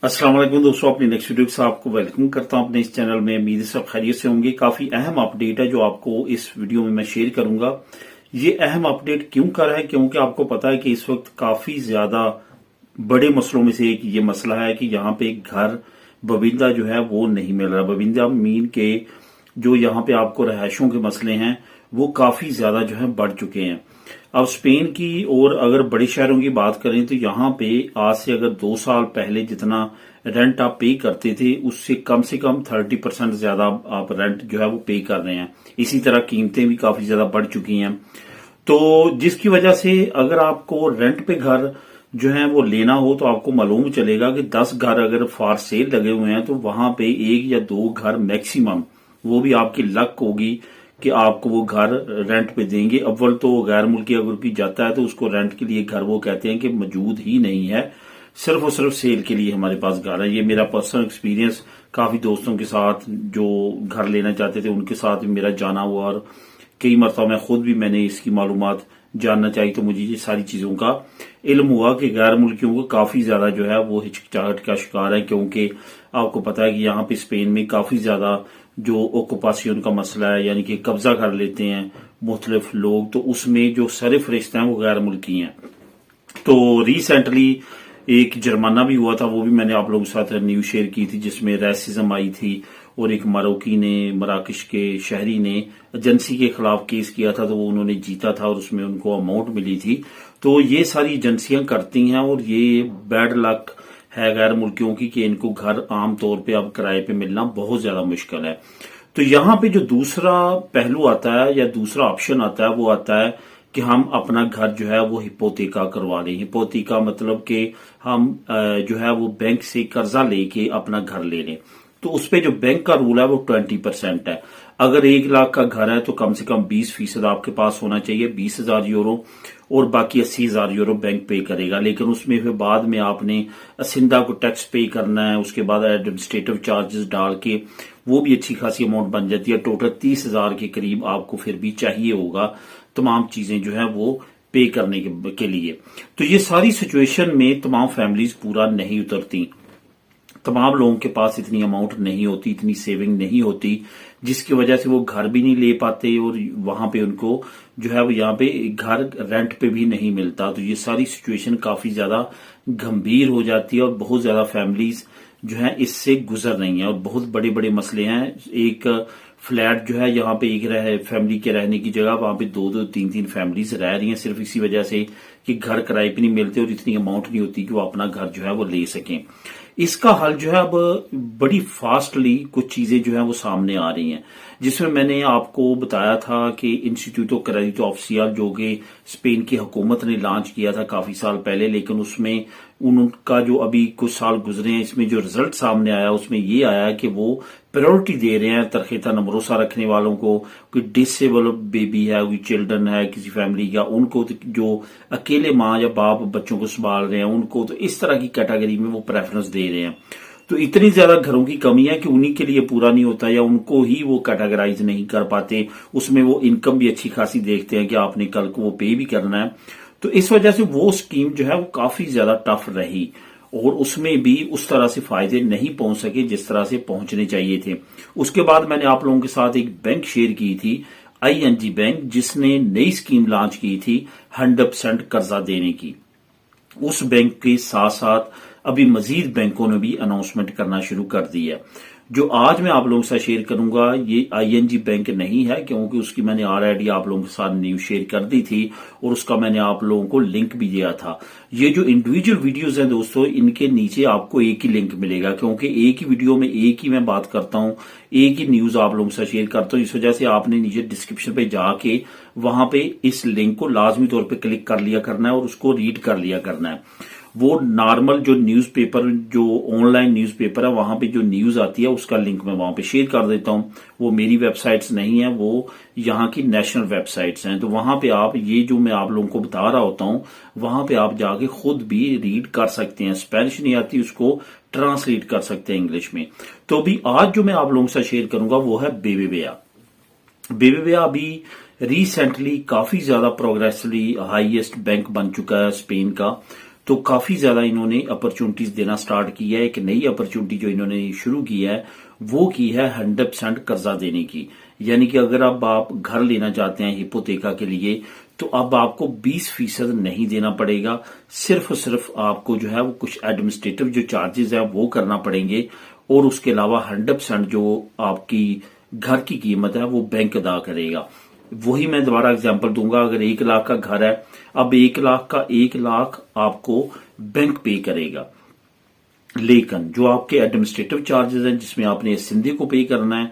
अस्सलाम वालेकुम दोस्तों, अपनी नेक्स्ट वीडियो के साथ आपको वेलकम करता हूं अपने इस चैनल में। उम्मीद है सब खैरियत से होंगे। काफी अहम अपडेट है जो आपको इस वीडियो में मैं शेयर करूंगा। ये अहम अपडेट क्यों कर रहा है, क्योंकि आपको पता है कि इस वक्त काफी ज्यादा बड़े मसलों में से एक ये मसला है कि यहाँ पे घर बबिंदा जो है वो नहीं मिल रहा। बबिंदा मीन के जो यहाँ पे आपको रहायशों के मसले हैं वो काफी ज्यादा जो है बढ़ चुके हैं। अब स्पेन की और अगर बड़े शहरों की बात करें तो यहाँ पे आज से अगर 2 साल पहले जितना रेंट आप पे करते थे उससे कम 30% ज्यादा आप रेंट जो है वो पे कर रहे हैं। इसी तरह कीमतें भी काफी ज्यादा बढ़ चुकी हैं, तो जिसकी वजह से अगर आपको रेंट पे घर जो है वो लेना हो तो आपको मालूम चलेगा कि 10 घर अगर फॉर सेल लगे हुए हैं तो वहां पे 1 या 2 घर मैक्सिमम, वो भी आपकी लक होगी कि आपको वो घर रेंट पे देंगे। अव्वल तो गैर मुल्की अगर कोई जाता है तो उसको रेंट के लिए घर वो कहते हैं कि मौजूद ही नहीं है, सिर्फ और सिर्फ सेल के लिए हमारे पास घर है। ये मेरा पर्सनल एक्सपीरियंस काफी दोस्तों के साथ जो घर लेना चाहते थे उनके साथ मेरा जाना हुआ, और कई मरतबा मैं खुद भी मैंने इसकी मालूमात जानना चाहिए तो मुझे ये सारी चीजों का इल्म हुआ कि गैर मुल्कियों को काफी ज्यादा जो है वो हिचकिचाहट का शिकार है, क्योंकि आपको पता है कि यहाँ पे स्पेन में काफी ज्यादा जो ओकुपासियोन का मसला है, यानी कि कब्जा कर लेते हैं मुख्तलिफ लोग, तो उसमें जो सरफरिश्त हैं वो गैर मुल्की हैं। तो रिसेंटली एक जुर्माना भी हुआ था, वो भी मैंने आप लोगों के साथ न्यूज शेयर की थी, जिसमें रेसिज्म आई थी और एक मरोकी ने, मराकश के शहरी ने एजेंसी के खिलाफ केस किया था, तो वो उन्होंने जीता था और उसमें उनको अमाउंट मिली थी। तो ये सारी एजेंसियां करती हैं और ये बैड लक है गैर मुल्कियों की कि इनको घर आम तौर पे अब किराए पे मिलना बहुत ज्यादा मुश्किल है। तो यहाँ पे जो दूसरा पहलू आता है या दूसरा ऑप्शन आता है वो आता है कि हम अपना घर जो है वो हिपोथेका करवा लें। हिपोथेका मतलब कि हम जो है वो बैंक से कर्जा लेके अपना घर ले लें। तो उस पे जो बैंक का रूल है वो 20% है। अगर 1 लाख का घर है तो कम से कम 20% आपके पास होना चाहिए, 20,000 यूरो, और बाकी 80,000 यूरो बैंक पे करेगा। लेकिन उसमें फिर बाद में आपने असिंदा को टैक्स पे करना है, उसके बाद एडमिनिस्ट्रेटिव चार्जेस डाल के वो भी अच्छी खासी अमाउंट बन जाती है। टोटल 30,000 के करीब आपको फिर भी चाहिए होगा तमाम चीजें जो है वो पे करने के लिए। तो ये सारी सिचुएशन में तमाम फैमिलीज पूरा नहीं उतरती, तमाम लोगों के पास इतनी अमाउंट नहीं होती, इतनी सेविंग नहीं होती, जिसकी वजह से वो घर भी नहीं ले पाते और वहां पे उनको जो है वो यहाँ पे घर रेंट पे भी नहीं मिलता। तो ये सारी सिचुएशन काफी ज्यादा गंभीर हो जाती है और बहुत ज्यादा फैमिलीज जो है इससे गुजर रही हैं और बहुत बड़े बड़े मसले हैं। एक फ्लैट जो है यहाँ पे एक फैमिली के रहने की जगह वहां पे 2-2, 3-3 फैमिलीज रह रही हैं, सिर्फ इसी वजह से कि घर किराए पे नहीं मिलते और इतनी अमाउंट नहीं होती कि वो अपना घर जो है वो ले सकें। इसका हल जो है अब बड़ी फास्टली कुछ चीजें जो है वो सामने आ रही हैं, जिसमें मैंने आपको बताया था कि इंस्टीट्यूटो क्रेडिटो ऑफिशियल जो कि स्पेन की हुकूमत ने लॉन्च किया था काफी साल पहले, लेकिन उसमें उनका जो अभी कुछ साल गुजरे हैं इसमें जो रिजल्ट सामने आया उसमें ये आया कि वो प्रायोरिटी दे रहे हैं तरखेता नमरोसा रखने वालों को, कोई डिसेबल बेबी है, कोई चिल्ड्रन है किसी फैमिली का, उनको तो जो अकेले माँ या बाप बच्चों को संभाल रहे हैं उनको, तो इस तरह की कैटेगरी में वो प्रेफरेंस दे रहे हैं। तो इतनी ज्यादा घरों की कमी है कि उन्हीं के लिए पूरा नहीं होता या उनको ही वो कैटेगराइज नहीं कर पाते। उसमें वो इनकम भी अच्छी खासी देखते हैं कि आपने कल को वो पे भी करना है। तो इस वजह से वो स्कीम जो है वो काफी ज्यादा टफ रही और उसमें भी उस तरह से फायदे नहीं पहुंच सके जिस तरह से पहुंचने चाहिए थे। उसके बाद मैंने आप लोगों के साथ एक बैंक शेयर की थी, ING बैंक, जिसने नई स्कीम लॉन्च की थी 100% कर्जा देने की। उस बैंक के साथ साथ अभी मजीद बैंकों ने भी अनाउंसमेंट करना शुरू कर दी है। जो आज मैं आप लोगों के साथ शेयर करूंगा ये ING बैंक नहीं है, क्योंकि उसकी मैंने ऑलरेडी आप लोगों के साथ न्यूज शेयर कर दी थी और उसका मैंने आप लोगों को लिंक भी दिया था। ये जो इंडिविजुअल वीडियोस हैं दोस्तों, इनके नीचे आपको एक ही लिंक मिलेगा, क्योंकि एक ही वीडियो में एक ही मैं बात करता हूं, एक ही न्यूज आप लोगों के साथ शेयर करता हूं। इस वजह से आपने नीचे डिस्क्रिप्शन पे जाके वहां पे इस लिंक को लाजमी तौर पर क्लिक कर लिया करना है और उसको रीड कर लिया करना है। वो नॉर्मल जो न्यूज़पेपर, जो ऑनलाइन न्यूज़पेपर है, वहां पे जो न्यूज आती है उसका लिंक मैं वहां पे शेयर कर देता हूं। वो मेरी वेबसाइट्स नहीं है, वो यहाँ की नेशनल वेबसाइट्स हैं। तो वहां पे आप ये जो मैं आप लोगों को बता रहा होता हूं वहां पे आप जाके खुद भी रीड कर सकते हैं। स्पेनिश नहीं आती उसको ट्रांसलेट कर सकते हैं इंग्लिश में। तो अभी आज जो मैं आप लोगों के साथ शेयर करूंगा वो है BBVA। BBVA अभी रिसेंटली काफी ज्यादा प्रोग्रेसिवली हाईएस्ट बैंक बन चुका है स्पेन का। तो काफी ज्यादा इन्होंने अपॉर्चुनिटीज देना स्टार्ट की है। एक नई अपॉर्चुनिटी जो इन्होंने शुरू की है वो की है 100% कर्जा देने की। यानी कि अगर अब आप घर लेना चाहते हैं हिपोथेका के लिए तो अब आपको 20% नहीं देना पड़ेगा, सिर्फ और सिर्फ आपको जो है वो कुछ एडमिनिस्ट्रेटिव जो चार्जेस है वो करना पड़ेंगे, और उसके अलावा 100% जो आपकी घर की कीमत है वो बैंक अदा करेगा। वही मैं दोबारा एग्जांपल दूंगा, अगर 1 लाख का घर है, अब 1 लाख का 1 लाख आपको बैंक पे करेगा, लेकिन जो आपके एडमिनिस्ट्रेटिव चार्जेस हैं जिसमें आपने सिंधी को पे करना है,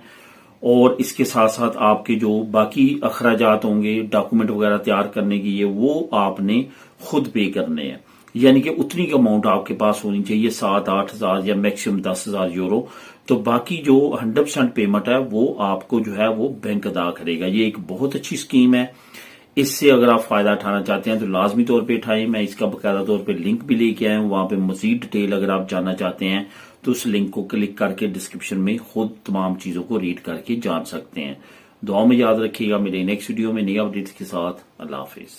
और इसके साथ साथ आपके जो बाकी अखराजात होंगे डॉक्यूमेंट वगैरह तैयार करने की, वो आपने खुद पे करने हैं। यानी कि उतनी अमाउंट आपके पास होनी चाहिए, 7-8 हजार या मैक्सिमम 10,000 यूरो। तो बाकी जो 100% पेमेंट है वो आपको जो है वो बैंक अदा करेगा। ये एक बहुत अच्छी स्कीम है। इससे अगर आप फायदा उठाना चाहते हैं तो लाजमी तौर पे उठाएं। मैं इसका बकायदा तौर पे लिंक भी लेके आया हूं, वहां पे मजीद डिटेल अगर आप जानना चाहते हैं तो उस लिंक को क्लिक करके डिस्क्रिप्शन में खुद तमाम चीजों को रीड करके जान सकते हैं। दुआ में याद रखिएगा। मेरे नेक्स्ट वीडियो में नई अपडेट्स के साथ। अल्लाह हाफिज।